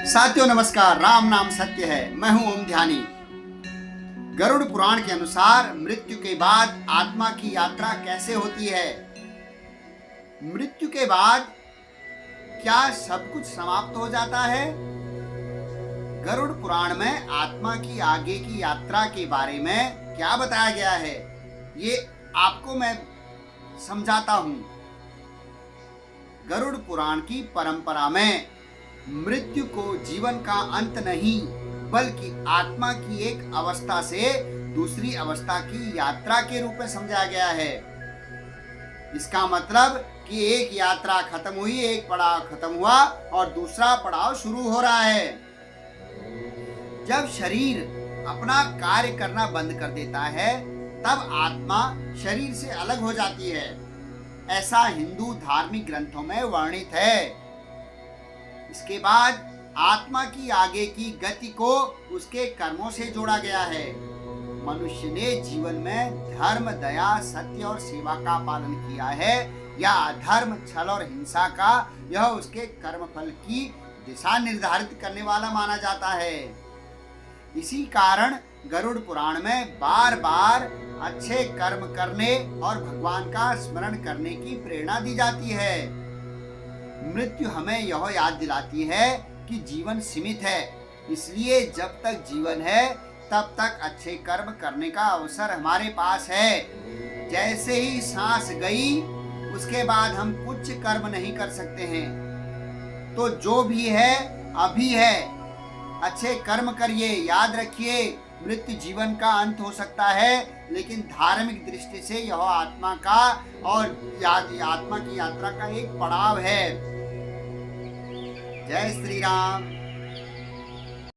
साथियों नमस्कार। राम नाम सत्य है। मैं हूं ओम ध्यानी। गरुड़ पुराण के अनुसार मृत्यु के बाद आत्मा की यात्रा कैसे होती है? मृत्यु के बाद क्या सब कुछ समाप्त हो जाता है? गरुड़ पुराण में आत्मा की आगे की यात्रा के बारे में क्या बताया गया है, ये आपको मैं समझाता हूं। गरुड़ पुराण की परंपरा में मृत्यु को जीवन का अंत नहीं बल्कि आत्मा की एक अवस्था से दूसरी अवस्था की यात्रा के रूप में समझा गया है। इसका मतलब कि एक यात्रा खत्म हुई, एक पड़ाव खत्म हुआ और दूसरा पड़ाव शुरू हो रहा है। जब शरीर अपना कार्य करना बंद कर देता है तब आत्मा शरीर से अलग हो जाती है। ऐसा हिंदू धार्मिक ग्रंथों में वर्णित है। इसके बाद आत्मा की आगे की गति को उसके कर्मों से जोड़ा गया है। मनुष्य ने जीवन में धर्म, दया, सत्य और सेवा का पालन किया है या अधर्म, छल और हिंसा का, यह उसके कर्मफल की दिशा निर्धारित करने वाला माना जाता है। इसी कारण गरुड़ पुराण में बार बार अच्छे कर्म करने और भगवान का स्मरण करने की प्रेरणा दी जाती है। मृत्यु हमें यह याद दिलाती है कि जीवन सीमित है, इसलिए जब तक जीवन है तब तक अच्छे कर्म करने का अवसर हमारे पास है। जैसे ही सांस गई उसके बाद हम कुछ कर्म नहीं कर सकते हैं। तो जो भी है अभी है, अच्छे कर्म करिए। याद रखिए, मृत्यु जीवन का अंत हो सकता है लेकिन धार्मिक दृष्टि से यह आत्मा का और आत्मा की यात्रा का एक पड़ाव है। जय श्री राम।